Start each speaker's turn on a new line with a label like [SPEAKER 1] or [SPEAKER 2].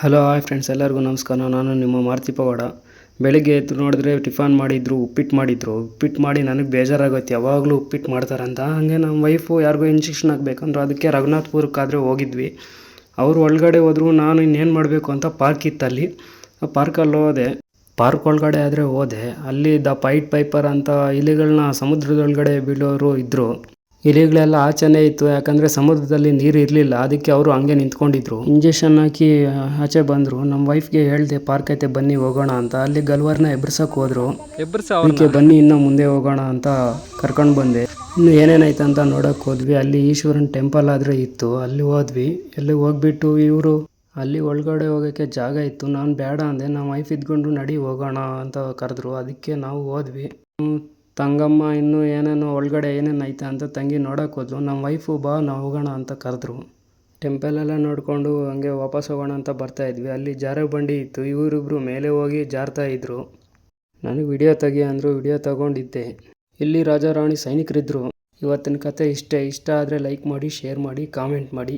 [SPEAKER 1] Hello hi friends, ಎಲ್ಲರಿಗೂ ನಮಸ್ಕಾರ. ನಾನು ನಿಮ್ಮ ಮಾರುತಿ ಪವಾಡ. ಬೆಳಿಗ್ಗೆ ಎದ್ದು ನೋಡಿದ್ರೆ ಟಿಫನ್ ಮಾಡಿದ್ರು, ಉಪ್ಪಿಟ್ಟು ಮಾಡಿ ನನಗೆ ಬೇಜಾರಾಗೋಯ್ತು. ಯಾವಾಗಲೂ ಉಪ್ಪಿಟ್ಟು ಮಾಡ್ತಾರಂತ. ಹಾಗೆ ನಮ್ಮ ವೈಫು ಯಾರಿಗೋ ಇಂಜೆಕ್ಷನ್ ಹಾಕಬೇಕಂದ್ರು, ಅದಕ್ಕೆ ರಘುನಾಥ್ಪುರಕ್ಕಾದರೆ ಹೋಗಿದ್ವಿ. ಅವರು ಒಳಗಡೆ ಹೋದ್ರು, ನಾನು ಇನ್ನೇನು ಮಾಡಬೇಕು ಅಂತ ಪಾರ್ಕ್ ಇತ್ತಲ್ಲಿ. ಪಾರ್ಕಲ್ಲಿ ಹೋದೆ. ಪಾರ್ಕ್ ಒಳಗಡೆ ಆದರೆ ಹೋದೆ, ಅಲ್ಲಿ ದ ಪೈಟ್ ಪೈಪರ್ ಅಂತ ಇಲಿಗಳನ್ನ ಸಮುದ್ರದೊಳಗಡೆ ಬೀಳೋರು ಇದ್ದರು. ಇಲಿಗಳೆಲ್ಲ ಆಚೆನೇ ಇತ್ತು, ಯಾಕಂದರೆ ಸಮುದ್ರದಲ್ಲಿ ನೀರು ಇರಲಿಲ್ಲ. ಅದಕ್ಕೆ ಅವರು ಹಂಗೆ ನಿಂತ್ಕೊಂಡಿದ್ರು. ಇಂಜೆಕ್ಷನ್ ಹಾಕಿ ಆಚೆ ಬಂದರು. ನಮ್ಮ ವೈಫ್ಗೆ ಹೇಳಿದೆ ಪಾರ್ಕ್ ಐತೆ ಬನ್ನಿ ಹೋಗೋಣ ಅಂತ. ಅಲ್ಲಿ ಗಲ್ವರ್ನ ಎಬ್ಬಿಸೋಕೆ ಹೋದರು. ಅದಕ್ಕೆ ಬನ್ನಿ ಇನ್ನೂ ಮುಂದೆ ಹೋಗೋಣ ಅಂತ ಕರ್ಕೊಂಡು ಬಂದೆ. ಇನ್ನು ಏನೇನೈತೆ ಅಂತ ನೋಡೋಕೆ ಹೋದ್ವಿ. ಅಲ್ಲಿ ಈಶ್ವರನ ಟೆಂಪಲ್ ಆದರೆ ಇತ್ತು, ಅಲ್ಲಿ ಹೋದ್ವಿ. ಅಲ್ಲಿ ಹೋಗ್ಬಿಟ್ಟು ಇವರು ಅಲ್ಲಿ ಒಳಗಡೆ ಹೋಗೋಕ್ಕೆ ಜಾಗ ಇತ್ತು. ನಾನು ಬೇಡ ಅಂದೆ. ನಮ್ಮ ವೈಫ್ ಇದ್ಕೊಂಡು ನಡಿ ಹೋಗೋಣ ಅಂತ ಕರೆದ್ರು. ಅದಕ್ಕೆ ನಾವು ಹೋದ್ವಿ. ತಂಗಮ್ಮ ಇನ್ನೂ ಏನೇನೋ ಒಳಗಡೆ ಏನೇನು ಐತೆ ಅಂತ ತಂಗಿ ನೋಡೋಕೆ ಹೋದ್ರು. ನಮ್ಮ ವೈಫು ಬಾ ನಾವು ಹೋಗೋಣ ಅಂತ ಕರೆದ್ರು. ಟೆಂಪಲೆಲ್ಲ ನೋಡಿಕೊಂಡು ಹಂಗೆ ವಾಪಸ್ ಹೋಗೋಣ ಅಂತ ಬರ್ತಾಯಿದ್ವಿ. ಅಲ್ಲಿ ಜಾರೋ ಬಂಡಿ ಇತ್ತು. ಇವರಿಬ್ಬರು ಮೇಲೆ ಹೋಗಿ ಜಾರ್ತಾ ಇದ್ರು. ನನಗೆ ವಿಡಿಯೋ ತೆಗಿ ಅಂದರು, ವಿಡಿಯೋ ತಗೊಂಡಿದ್ದೆ. ಇಲ್ಲಿ ರಾಜ ರಾಣಿ ಸೈನಿಕರಿದ್ದರು. ಇವತ್ತಿನ ಕತೆ ಇಷ್ಟ ಆದರೆ ಲೈಕ್ ಮಾಡಿ, ಶೇರ್ ಮಾಡಿ, ಕಾಮೆಂಟ್ ಮಾಡಿ.